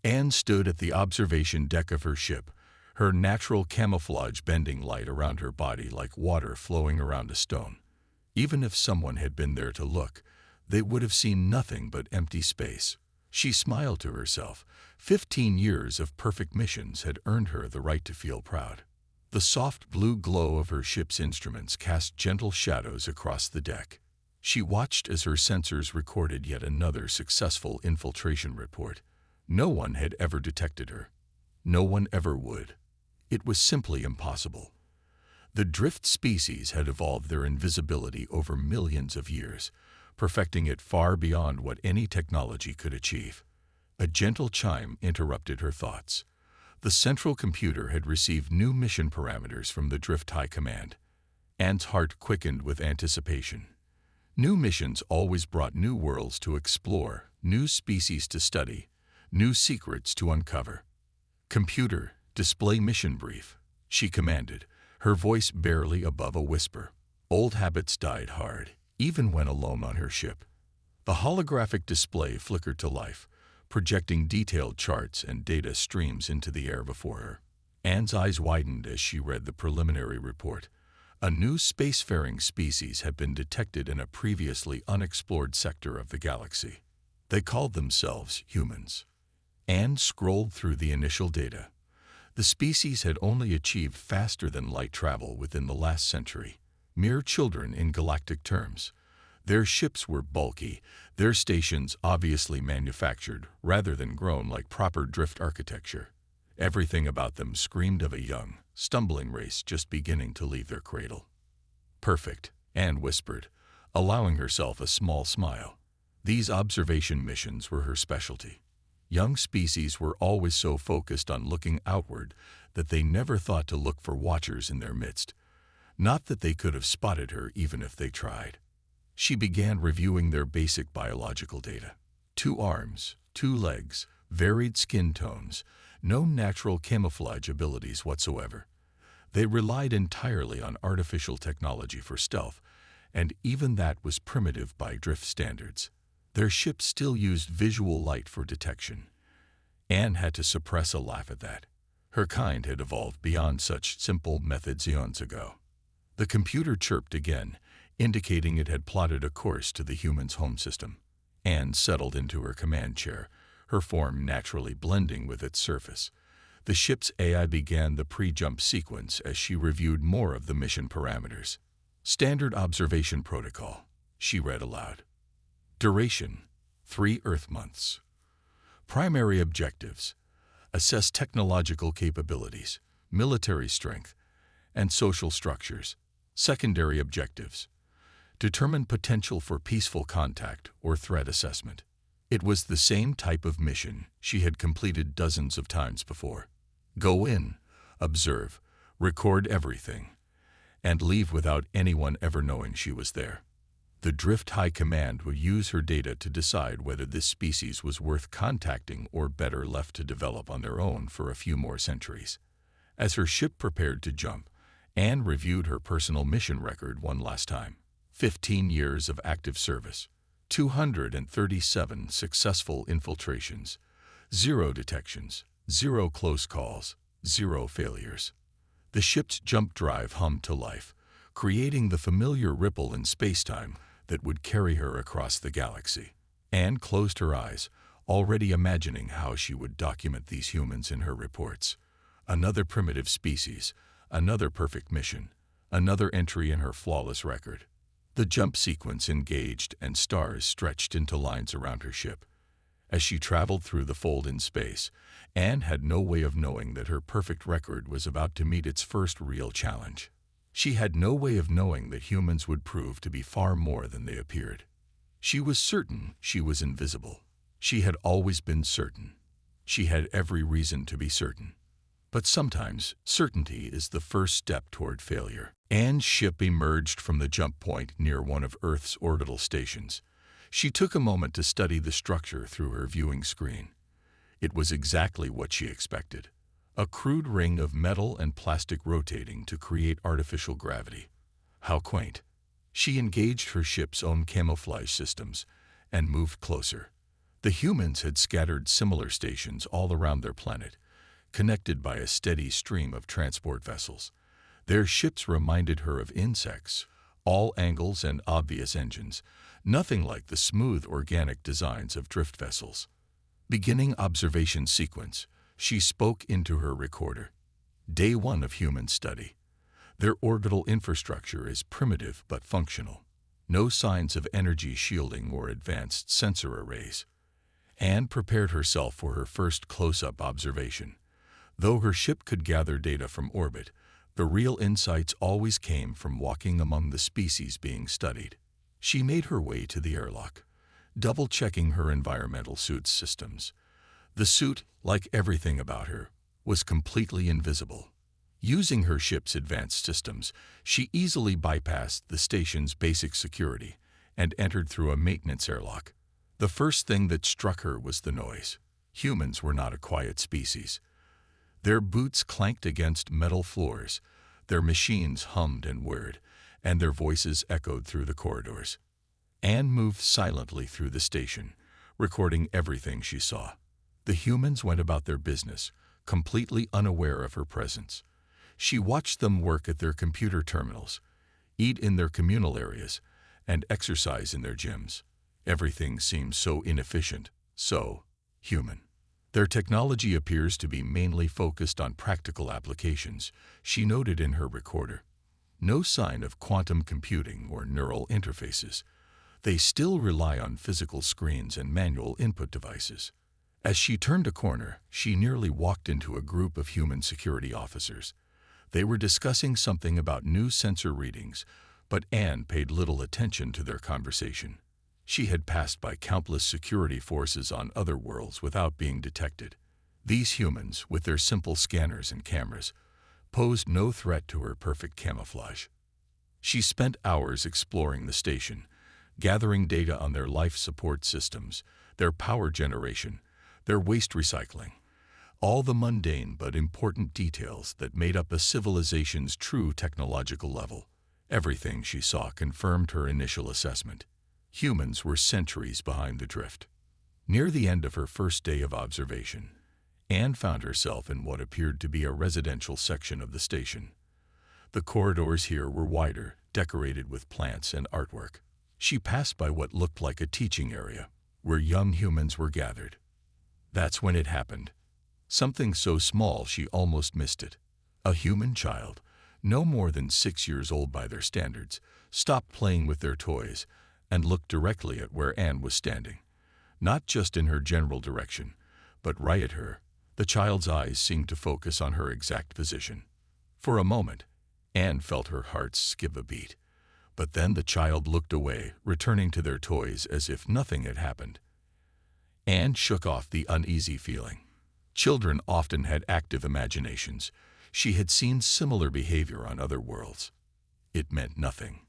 Anne stood at the observation deck of her ship, her natural camouflage bending light around her body like water flowing around a stone. Even if someone had been there to look, they would have seen nothing but empty space. She smiled to herself. 15 years of perfect missions had earned her the right to feel proud. The soft blue glow of her ship's instruments cast gentle shadows across the deck. She watched as her sensors recorded yet another successful infiltration report. No one had ever detected her. No one ever would. It was simply impossible. The drift species had evolved their invisibility over millions of years, perfecting it far beyond what any technology could achieve. A gentle chime interrupted her thoughts. The central computer had received new mission parameters from the Drift High Command. Anne's heart quickened with anticipation. New missions always brought new worlds to explore, new species to study, new secrets to uncover. "Computer, display mission brief," she commanded, her voice barely above a whisper. Old habits died hard, even when alone on her ship. The holographic display flickered to life, projecting detailed charts and data streams into the air before her. Anne's eyes widened as she read the preliminary report. A new spacefaring species had been detected in a previously unexplored sector of the galaxy. They called themselves humans. Anne scrolled through the initial data. The species had only achieved faster-than-light travel within the last century, mere children in galactic terms. Their ships were bulky, their stations obviously manufactured rather than grown like proper drift architecture. Everything about them screamed of a young, stumbling race just beginning to leave their cradle. "Perfect," Anne whispered, allowing herself a small smile. These observation missions were her specialty. Young species were always so focused on looking outward that they never thought to look for watchers in their midst. Not that they could have spotted her even if they tried. She began reviewing their basic biological data. 2 arms, 2 legs, varied skin tones, no natural camouflage abilities whatsoever. They relied entirely on artificial technology for stealth, and even that was primitive by drift standards. Their ship still used visual light for detection. Anne had to suppress a laugh at that. Her kind had evolved beyond such simple methods eons ago. The computer chirped again, indicating it had plotted a course to the human's home system. Anne settled into her command chair, her form naturally blending with its surface. The ship's AI began the pre-jump sequence as she reviewed more of the mission parameters. "Standard observation protocol," she read aloud. "Duration, 3 Earth months. Primary objectives: assess technological capabilities, military strength, and social structures. Secondary objectives: determine potential for peaceful contact or threat assessment." It was the same type of mission she had completed dozens of times before. Go in, observe, record everything, and leave without anyone ever knowing she was there. The Drift High Command would use her data to decide whether this species was worth contacting or better left to develop on their own for a few more centuries. As her ship prepared to jump, Anne reviewed her personal mission record one last time. 15 years of active service, 237 successful infiltrations, 0 detections, 0 close calls, 0 failures. The ship's jump drive hummed to life, creating the familiar ripple in spacetime that would carry her across the galaxy. Anne closed her eyes, already imagining how she would document these humans in her reports. Another primitive species, another perfect mission, another entry in her flawless record. The jump sequence engaged and stars stretched into lines around her ship. As she traveled through the fold in space, Anne had no way of knowing that her perfect record was about to meet its first real challenge. She had no way of knowing that humans would prove to be far more than they appeared. She was certain she was invisible. She had always been certain. She had every reason to be certain. But sometimes, certainty is the first step toward failure. Anne's ship emerged from the jump point near one of Earth's orbital stations. She took a moment to study the structure through her viewing screen. It was exactly what she expected. A crude ring of metal and plastic rotating to create artificial gravity. How quaint. She engaged her ship's own camouflage systems and moved closer. The humans had scattered similar stations all around their planet, connected by a steady stream of transport vessels. Their ships reminded her of insects, all angles and obvious engines, nothing like the smooth organic designs of drift vessels. Beginning observation sequence, she spoke into her recorder. Day 1 of human study. Their orbital infrastructure is primitive but functional. No signs of energy shielding or advanced sensor arrays. Anne prepared herself for her first close-up observation. Though her ship could gather data from orbit, the real insights always came from walking among the species being studied. She made her way to the airlock, double-checking her environmental suit's systems. The suit, like everything about her, was completely invisible. Using her ship's advanced systems, she easily bypassed the station's basic security and entered through a maintenance airlock. The first thing that struck her was the noise. Humans were not a quiet species. Their boots clanked against metal floors, their machines hummed and whirred, and their voices echoed through the corridors. Anne moved silently through the station, recording everything she saw. The humans went about their business, completely unaware of her presence. She watched them work at their computer terminals, eat in their communal areas, and exercise in their gyms. Everything seemed so inefficient, so human. Their technology appears to be mainly focused on practical applications, she noted in her recorder. No sign of quantum computing or neural interfaces. They still rely on physical screens and manual input devices. As she turned a corner, she nearly walked into a group of human security officers. They were discussing something about new sensor readings, but Anne paid little attention to their conversation. She had passed by countless security forces on other worlds without being detected. These humans, with their simple scanners and cameras, posed no threat to her perfect camouflage. She spent hours exploring the station, gathering data on their life support systems, their power generation, their waste recycling, all the mundane but important details that made up a civilization's true technological level. Everything she saw confirmed her initial assessment. Humans were centuries behind the drift. Near the end of her first day of observation, Anne found herself in what appeared to be a residential section of the station. The corridors here were wider, decorated with plants and artwork. She passed by what looked like a teaching area, where young humans were gathered. That's when it happened. Something so small she almost missed it. A human child, no more than 6 years old by their standards, stopped playing with their toys and looked directly at where Anne was standing. Not just in her general direction, but right at her. The child's eyes seemed to focus on her exact position. For a moment, Anne felt her heart skip a beat. But then the child looked away, returning to their toys as if nothing had happened. Anne shook off the uneasy feeling. Children often had active imaginations. She had seen similar behavior on other worlds. It meant nothing.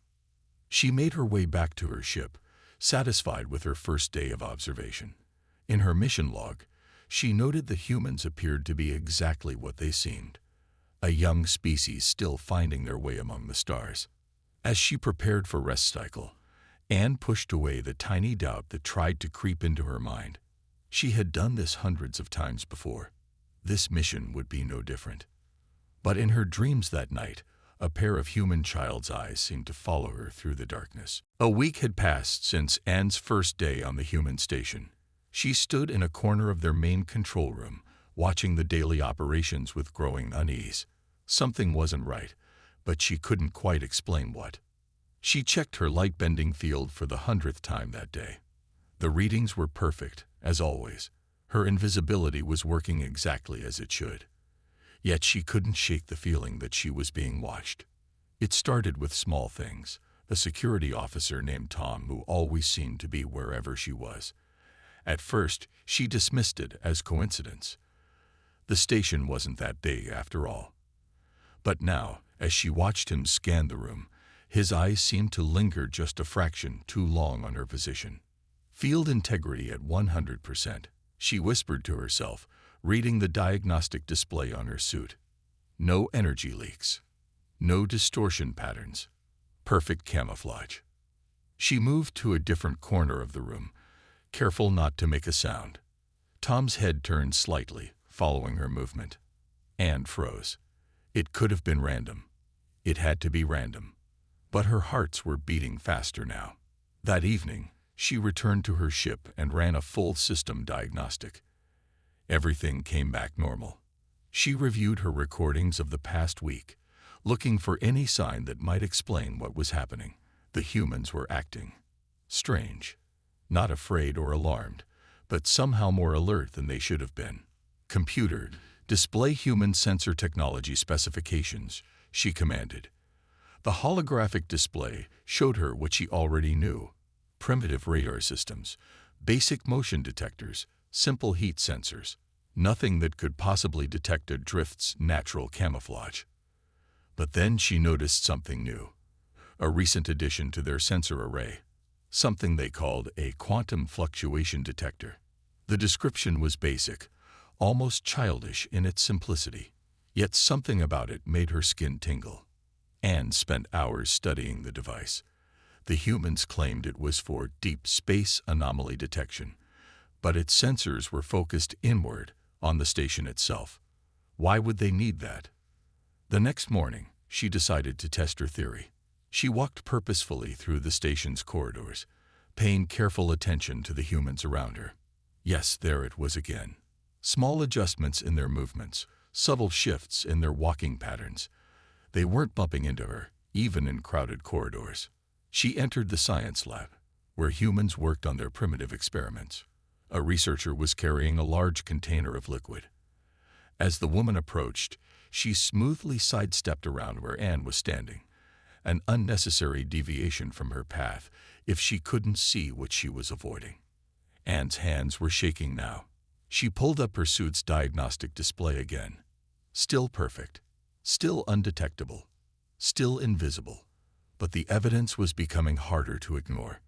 She made her way back to her ship, satisfied with her first day of observation. In her mission log, she noted the humans appeared to be exactly what they seemed, a young species still finding their way among the stars. As she prepared for rest cycle, Anne pushed away the tiny doubt that tried to creep into her mind. She had done this hundreds of times before. This mission would be no different. But in her dreams that night, a pair of human child's eyes seemed to follow her through the darkness. A week had passed since Anne's first day on the human station. She stood in a corner of their main control room, watching the daily operations with growing unease. Something wasn't right, but she couldn't quite explain what. She checked her light-bending field for the 100th time that day. The readings were perfect, as always. Her invisibility was working exactly as it should. Yet she couldn't shake the feeling that she was being watched. It started with small things. A security officer named Tom who always seemed to be wherever she was. At first, she dismissed it as coincidence. The station wasn't that big after all. But now, as she watched him scan the room, his eyes seemed to linger just a fraction too long on her position. Field integrity at 100%, she whispered to herself, reading the diagnostic display on her suit. No energy leaks. No distortion patterns. Perfect camouflage. She moved to a different corner of the room, careful not to make a sound. Tom's head turned slightly, following her movement. Anne froze. It could have been random. It had to be random. But her hearts were beating faster now. That evening, she returned to her ship and ran a full system diagnostic. Everything came back normal. She reviewed her recordings of the past week, looking for any sign that might explain what was happening. The humans were acting strange. Not afraid or alarmed, but somehow more alert than they should have been. "Computer, display human sensor technology specifications," she commanded. The holographic display showed her what she already knew: primitive radar systems, basic motion detectors, simple heat sensors, nothing that could possibly detect a drift's natural camouflage. But then she noticed something new, a recent addition to their sensor array, something they called a quantum fluctuation detector. The description was basic, almost childish in its simplicity, yet something about it made her skin tingle. Anne spent hours studying the device. The humans claimed it was for deep space anomaly detection, but its sensors were focused inward on the station itself. Why would they need that? The next morning, she decided to test her theory. She walked purposefully through the station's corridors, paying careful attention to the humans around her. Yes, there it was again. Small adjustments in their movements, subtle shifts in their walking patterns. They weren't bumping into her, even in crowded corridors. She entered the science lab, where humans worked on their primitive experiments. A researcher was carrying a large container of liquid. As the woman approached, she smoothly sidestepped around where Anne was standing, an unnecessary deviation from her path if she couldn't see what she was avoiding. Anne's hands were shaking now. She pulled up her suit's diagnostic display again. Still perfect, still undetectable, still invisible, but the evidence was becoming harder to ignore.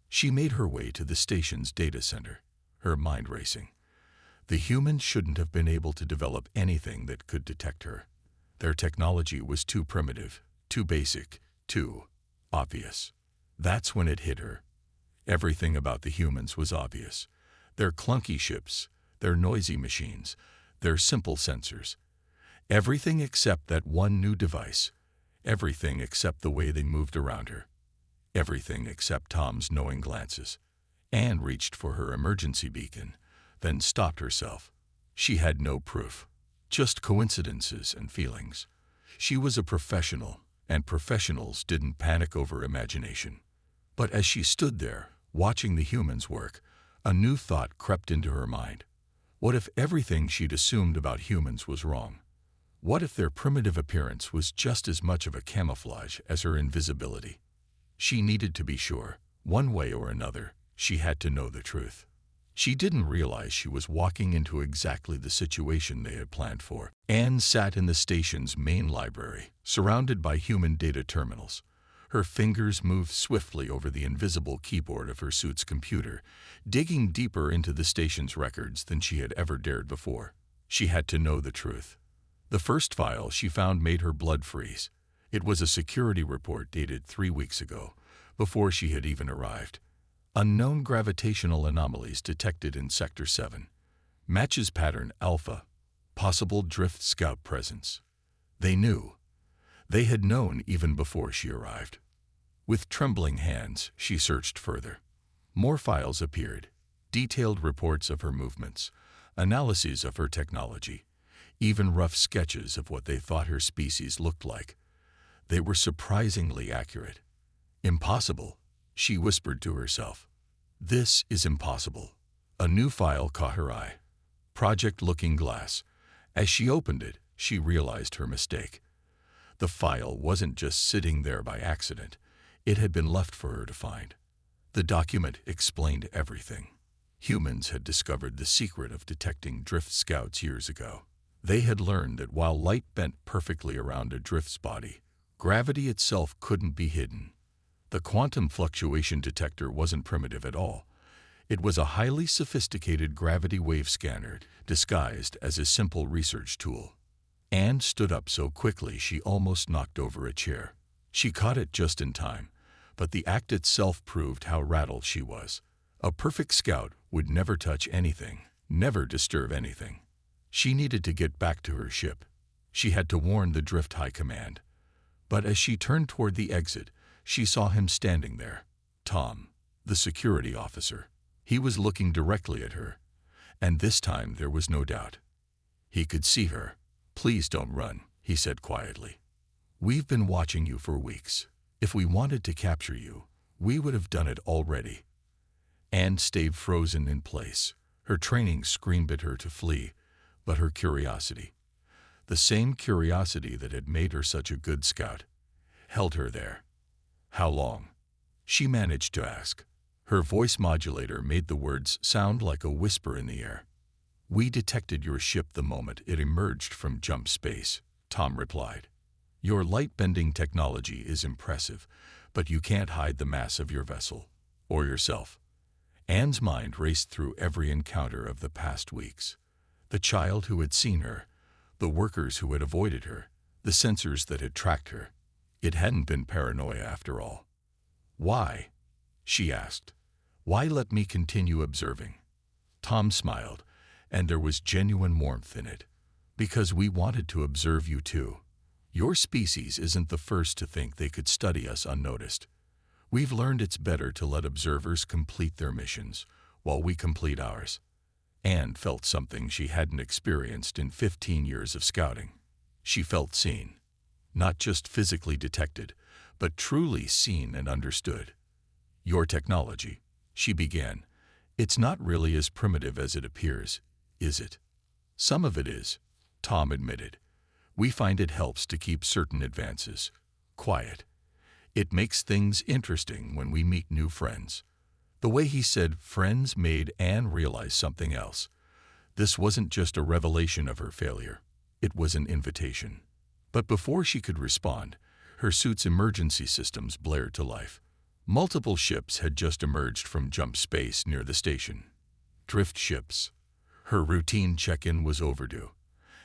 She made her way to the station's data center, her mind racing. The humans shouldn't have been able to develop anything that could detect her. Their technology was too primitive, too basic, too obvious. That's when it hit her. Everything about the humans was obvious. Their clunky ships, their noisy machines, their simple sensors. Everything except that one new device. Everything except the way they moved around her. Everything except Tom's knowing glances. Anne reached for her emergency beacon, then stopped herself. She had no proof, just coincidences and feelings. She was a professional, and professionals didn't panic over imagination. But as she stood there, watching the humans work, a new thought crept into her mind. What if everything she'd assumed about humans was wrong? What if their primitive appearance was just as much of a camouflage as her invisibility? She needed to be sure. One way or another, she had to know the truth. She didn't realize she was walking into exactly the situation they had planned for. Anne sat in the station's main library, surrounded by human data terminals. Her fingers moved swiftly over the invisible keyboard of her suit's computer, digging deeper into the station's records than she had ever dared before. She had to know the truth. The first file she found made her blood freeze. It was a security report dated 3 weeks ago, before she had even arrived. Unknown gravitational anomalies detected in Sector 7. Matches pattern Alpha. Possible drift scout presence. They knew. They had known even before she arrived. With trembling hands, she searched further. More files appeared. Detailed reports of her movements, analyses of her technology, even rough sketches of what they thought her species looked like. They were surprisingly accurate. Impossible, she whispered to herself. This is impossible. A new file caught her eye. Project Looking Glass. As she opened it, she realized her mistake. The file wasn't just sitting there by accident. It had been left for her to find. The document explained everything. Humans had discovered the secret of detecting drift scouts years ago. They had learned that while light bent perfectly around a drift's body, gravity itself couldn't be hidden. The quantum fluctuation detector wasn't primitive at all. It was a highly sophisticated gravity wave scanner disguised as a simple research tool. Anne stood up so quickly she almost knocked over a chair. She caught it just in time, but the act itself proved how rattled she was. A perfect scout would never touch anything, never disturb anything. She needed to get back to her ship. She had to warn the Drift High Command. But as she turned toward the exit, she saw him standing there. Tom, the security officer. He was looking directly at her, and this time there was no doubt. He could see her. "Please don't run," he said quietly. "We've been watching you for weeks. If we wanted to capture you, we would have done it already." Anne stayed frozen in place. Her training screamed at her to flee, but her curiosity, the same curiosity that had made her such a good scout, held her there. "How long?" she managed to ask. Her voice modulator made the words sound like a whisper in the air. "We detected your ship the moment it emerged from jump space," Tom replied. "Your light-bending technology is impressive, but you can't hide the mass of your vessel, or yourself." Anne's mind raced through every encounter of the past weeks. The child who had seen her, the workers who had avoided her, the sensors that had tracked her. It hadn't been paranoia after all. "Why?" she asked. "Why let me continue observing?" Tom smiled, and there was genuine warmth in it. "Because we wanted to observe you too. Your species isn't the first to think they could study us unnoticed. We've learned it's better to let observers complete their missions while we complete ours." Anne felt something she hadn't experienced in 15 years of scouting. She felt seen. Not just physically detected, but truly seen and understood. "Your technology," she began, "it's not really as primitive as it appears, is it?" "Some of it is," Tom admitted. "We find it helps to keep certain advances quiet. It makes things interesting when we meet new friends." The way he said friends made Anne realize something else. This wasn't just a revelation of her failure. It was an invitation. But before she could respond, her suit's emergency systems blared to life. Multiple ships had just emerged from jump space near the station. Drift ships. Her routine check-in was overdue,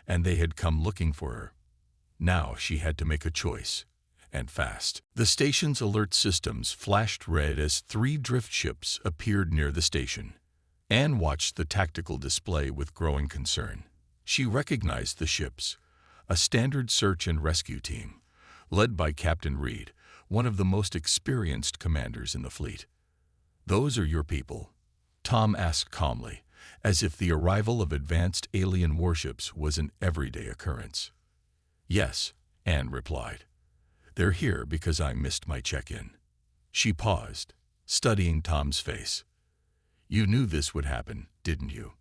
and they had come looking for her. Now she had to make a choice, and fast. The station's alert systems flashed red as 3 drift ships appeared near the station. Anne watched the tactical display with growing concern. She recognized the ships, a standard search and rescue team, led by Captain Reed, one of the most experienced commanders in the fleet. "Those are your people?" Tom asked calmly, as if the arrival of advanced alien warships was an everyday occurrence. "Yes," Anne replied. "They're here because I missed my check-in." She paused, studying Tom's face. "You knew this would happen, didn't you?"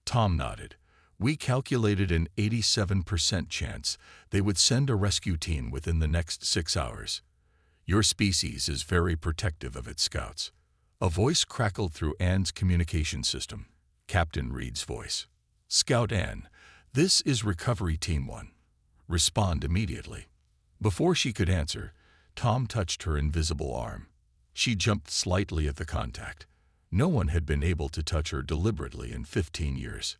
Tom nodded. "We calculated an 87% chance they would send a rescue team within the next 6 hours. Your species is very protective of its scouts." A voice crackled through Anne's communication system. Captain Reed's voice. "Scout Anne, this is Recovery Team 1. Respond immediately." Before she could answer, Tom touched her invisible arm. She jumped slightly at the contact. No one had been able to touch her deliberately in 15 years.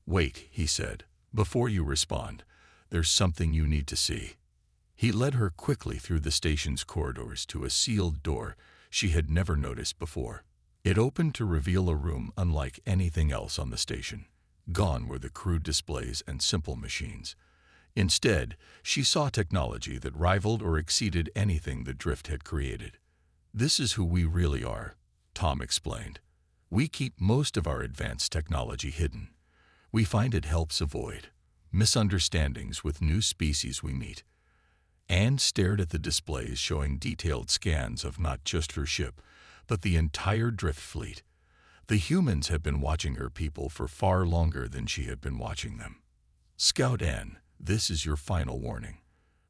"Wait," he said. "Before you respond, there's something you need to see." He led her quickly through the station's corridors to a sealed door she had never noticed before. It opened to reveal a room unlike anything else on the station. Gone were the crude displays and simple machines. Instead, she saw technology that rivaled or exceeded anything the Drift had created. "This is who we really are," Tom explained. "We keep most of our advanced technology hidden. We find it helps avoid misunderstandings with new species we meet." Anne stared at the displays showing detailed scans of not just her ship, but the entire Drift fleet. The humans had been watching her people for far longer than she had been watching them. "Scout Anne, this is your final warning.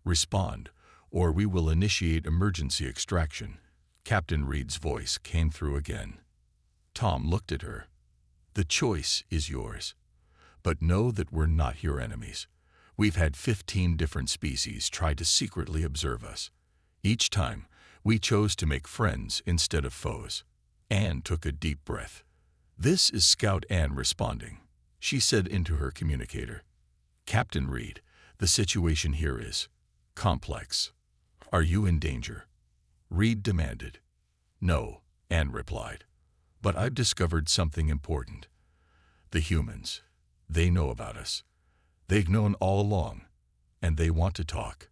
Respond, or we will initiate emergency extraction." Captain Reed's voice came through again. Tom looked at her. "The choice is yours. But know that we're not your enemies. We've had 15 different species try to secretly observe us. Each time, we chose to make friends instead of foes." Anne took a deep breath. "This is Scout Anne responding," she said into her communicator. "Captain Reed, the situation here is complex. Are you in danger?" Reed demanded. "No," Anne replied. But I've discovered something important. The humans, they know about us. They've known all along, and they want to talk.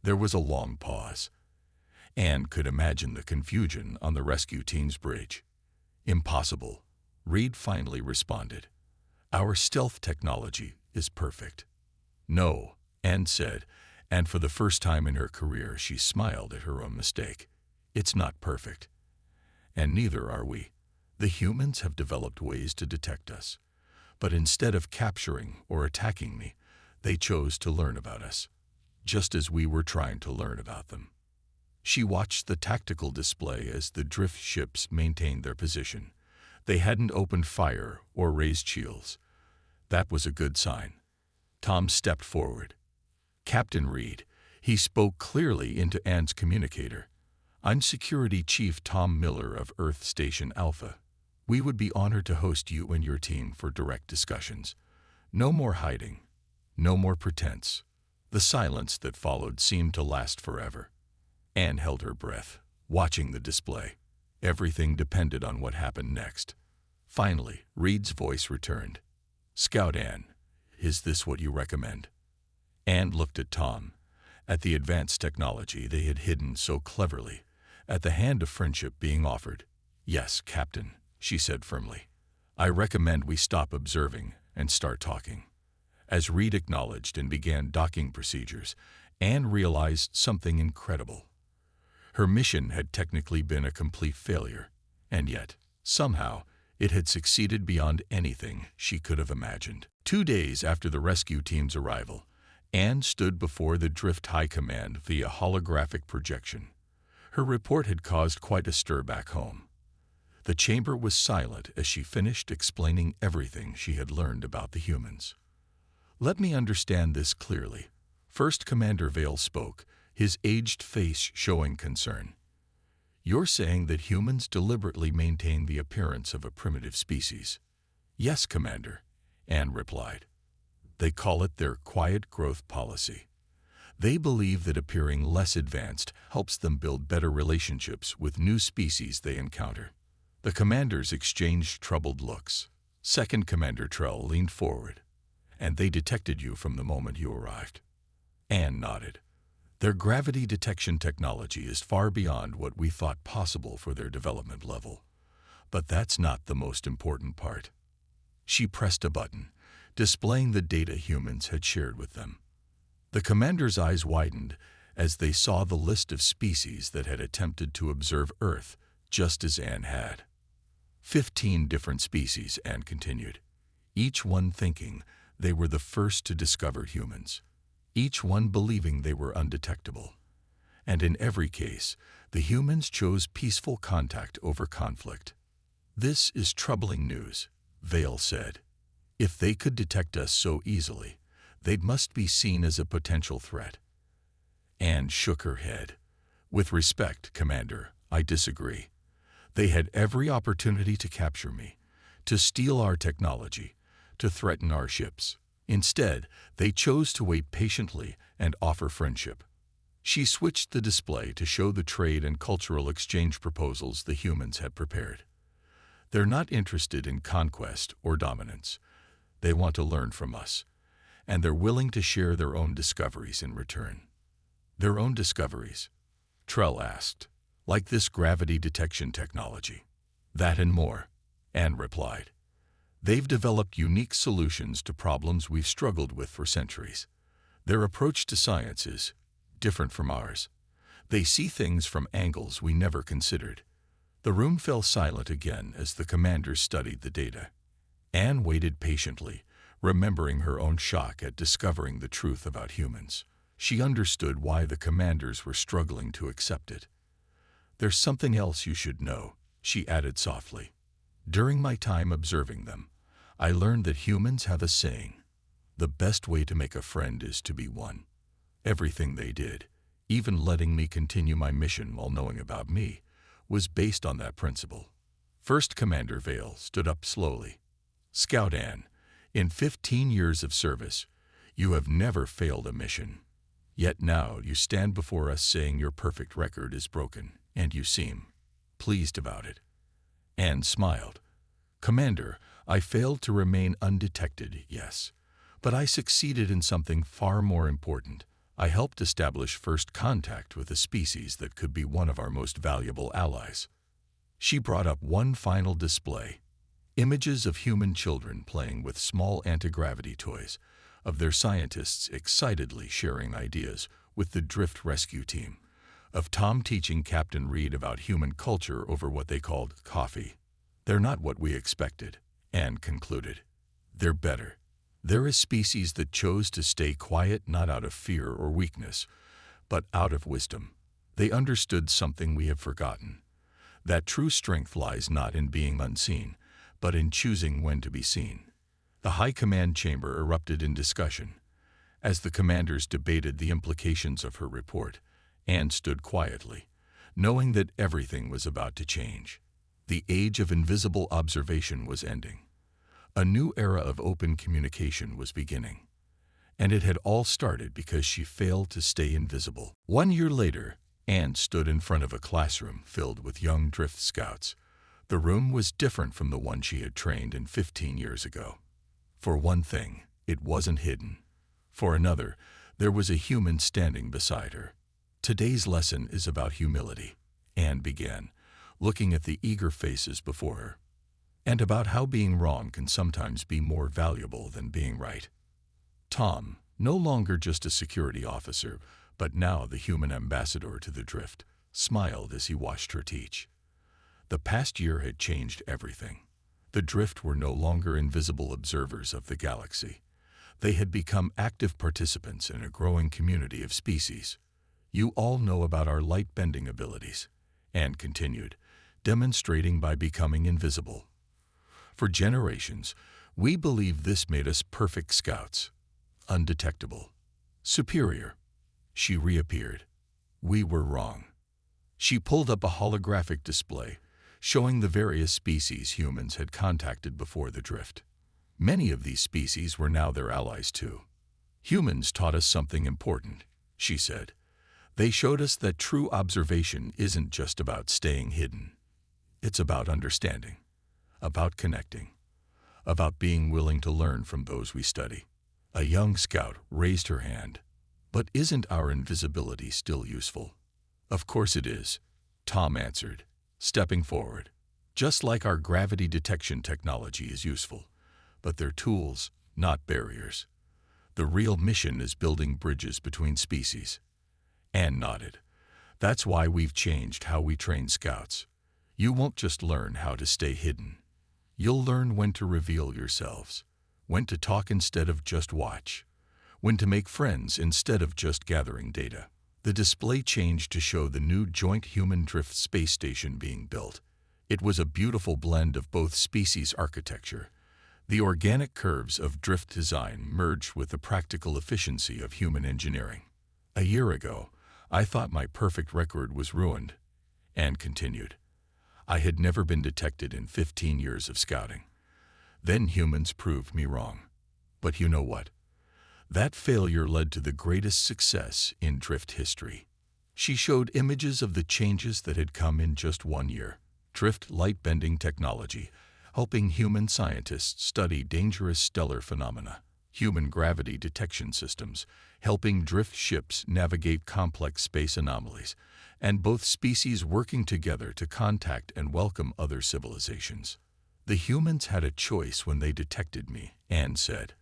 There was a long pause. Anne could imagine the confusion on the rescue team's bridge. Impossible, Reed finally responded. Our stealth technology is perfect. No, Anne said, and for the first time in her career she smiled at her own mistake. It's not perfect. And neither are we. The humans have developed ways to detect us. But instead of capturing or attacking me, they chose to learn about us, just as we were trying to learn about them. She watched the tactical display as the drift ships maintained their position. They hadn't opened fire or raised shields. That was a good sign. Tom stepped forward. Captain Reed, he spoke clearly into Anne's communicator. I'm Security Chief Tom Miller of Earth Station Alpha. We would be honored to host you and your team for direct discussions. No more hiding. No more pretense. The silence that followed seemed to last forever. Anne held her breath, watching the display. Everything depended on what happened next. Finally, Reed's voice returned. Scout Anne, is this what you recommend? Anne looked at Tom, at the advanced technology they had hidden so cleverly, at the hand of friendship being offered. Yes, Captain, she said firmly. I recommend we stop observing and start talking. As Reed acknowledged and began docking procedures, Anne realized something incredible. Her mission had technically been a complete failure, and yet, somehow, it had succeeded beyond anything she could have imagined. 2 days after the rescue team's arrival, Anne stood before the Drift High Command via holographic projection. Her report had caused quite a stir back home. The chamber was silent as she finished explaining everything she had learned about the humans. Let me understand this clearly. First Commander Vale spoke, his aged face showing concern. You're saying that humans deliberately maintain the appearance of a primitive species? Yes, Commander, Anne replied. They call it their quiet growth policy. They believe that appearing less advanced helps them build better relationships with new species they encounter. The commanders exchanged troubled looks. Second Commander Trell leaned forward. And they detected you from the moment you arrived. Anne nodded. Their gravity detection technology is far beyond what we thought possible for their development level. But that's not the most important part. She pressed a button, displaying the data humans had shared with them. The commander's eyes widened as they saw the list of species that had attempted to observe Earth, just as Anne had. 15 different species, Anne continued, each one thinking they were the first to discover humans, each one believing they were undetectable. And in every case, the humans chose peaceful contact over conflict. This is troubling news, Vale said. If they could detect us so easily, they must be seen as a potential threat. Anne shook her head. With respect, Commander, I disagree. They had every opportunity to capture me, to steal our technology, to threaten our ships. Instead, they chose to wait patiently and offer friendship. She switched the display to show the trade and cultural exchange proposals the humans had prepared. They're not interested in conquest or dominance. They want to learn from us, and they're willing to share their own discoveries in return. Their own discoveries? Trell asked. Like this gravity detection technology. That and more, Anne replied. They've developed unique solutions to problems we've struggled with for centuries. Their approach to science is different from ours. They see things from angles we never considered. The room fell silent again as the commanders studied the data. Anne waited patiently, remembering her own shock at discovering the truth about humans. She understood why the commanders were struggling to accept it. There's something else you should know, she added softly. During my time observing them, I learned that humans have a saying. The best way to make a friend is to be one. Everything they did, even letting me continue my mission while knowing about me, was based on that principle. First Commander Vale stood up slowly. Scout Anne, in 15 years of service, you have never failed a mission. Yet now you stand before us saying your perfect record is broken, and you seem pleased about it. Anne smiled. "Commander, I failed to remain undetected, yes. But I succeeded in something far more important. I helped establish first contact with a species that could be one of our most valuable allies." She brought up one final display. Images of human children playing with small anti-gravity toys, of their scientists excitedly sharing ideas with the Drift rescue team, of Tom teaching Captain Reed about human culture over what they called coffee. "They're not what we expected," Anne concluded. "They're better. They're a species that chose to stay quiet not out of fear or weakness, but out of wisdom. They understood something we have forgotten. That true strength lies not in being unseen, but in choosing when to be seen." The High Command chamber erupted in discussion. As the commanders debated the implications of her report, Anne stood quietly, knowing that everything was about to change. The age of invisible observation was ending. A new era of open communication was beginning. And it had all started because she failed to stay invisible. 1 year later, Anne stood in front of a classroom filled with young Drift scouts. The room was different from the one she had trained in 15 years ago. For one thing, it wasn't hidden. For another, there was a human standing beside her. "Today's lesson is about humility," Anne began, looking at the eager faces before her, "and about how being wrong can sometimes be more valuable than being right." Tom, no longer just a security officer, but now the human ambassador to the Drift, smiled as he watched her teach. The past year had changed everything. The Drift were no longer invisible observers of the galaxy. They had become active participants in a growing community of species. "You all know about our light-bending abilities," Anne continued, demonstrating by becoming invisible. "For generations, we believed this made us perfect scouts. Undetectable. Superior." She reappeared. "We were wrong." She pulled up a holographic display, showing the various species humans had contacted before the Drift. Many of these species were now their allies too. "Humans taught us something important," she said. "They showed us that true observation isn't just about staying hidden. It's about understanding, about connecting, about being willing to learn from those we study." A young scout raised her hand. "But isn't our invisibility still useful?" "Of course it is," Tom answered, stepping forward. "Just like our gravity detection technology is useful, but they're tools, not barriers. The real mission is building bridges between species." Anne nodded. "That's why we've changed how we train scouts. You won't just learn how to stay hidden. You'll learn when to reveal yourselves, when to talk instead of just watch, when to make friends instead of just gathering data." The display changed to show the new Joint Human Drift space station being built. It was a beautiful blend of both species architecture. The organic curves of Drift design merged with the practical efficiency of human engineering. "A year ago, I thought my perfect record was ruined," Anne continued. "I had never been detected in 15 years of scouting. Then humans proved me wrong. But you know what? That failure led to the greatest success in Drift history." She showed images of the changes that had come in just 1 year. Drift light-bending technology, helping human scientists study dangerous stellar phenomena. Human gravity detection systems, helping Drift ships navigate complex space anomalies, and both species working together to contact and welcome other civilizations. "The humans had a choice when they detected me," Anne said.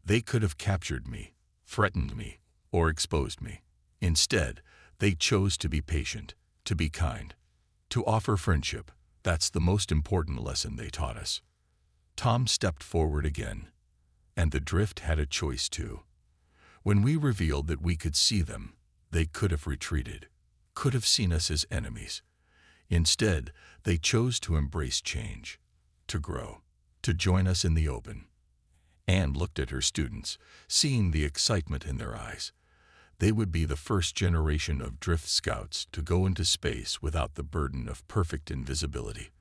"They could have captured me, threatened me, or exposed me. Instead, they chose to be patient, to be kind, to offer friendship. That's the most important lesson they taught us." Tom stepped forward again. "And the Drift had a choice too. When we revealed that we could see them, they could have retreated, could have seen us as enemies. Instead, they chose to embrace change, to grow, to join us in the open." Anne looked at her students, seeing the excitement in their eyes. They would be the first generation of Drift scouts to go into space without the burden of perfect invisibility.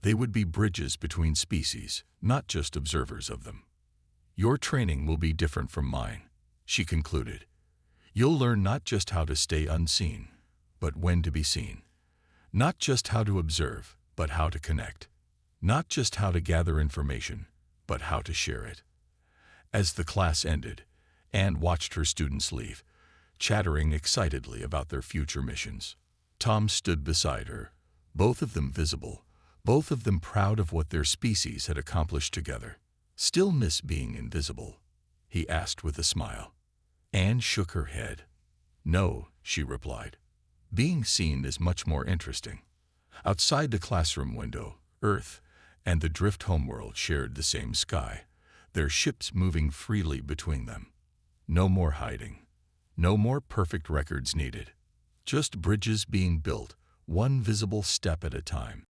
They would be bridges between species, not just observers of them. "Your training will be different from mine," she concluded. "You'll learn not just how to stay unseen, but when to be seen. Not just how to observe, but how to connect. Not just how to gather information, but how to share it. As the class ended, Anne watched her students leave, chattering excitedly about their future missions. Tom stood beside her, both of them visible, both of them proud of what their species had accomplished together. "Still miss being invisible?" he asked with a smile. Anne shook her head. "No," she replied. "Being seen is much more interesting." Outside the classroom window, Earth and the drift homeworld shared the same sky, their ships moving freely between them. No more hiding. No more perfect records needed. Just bridges being built, one visible step at a time.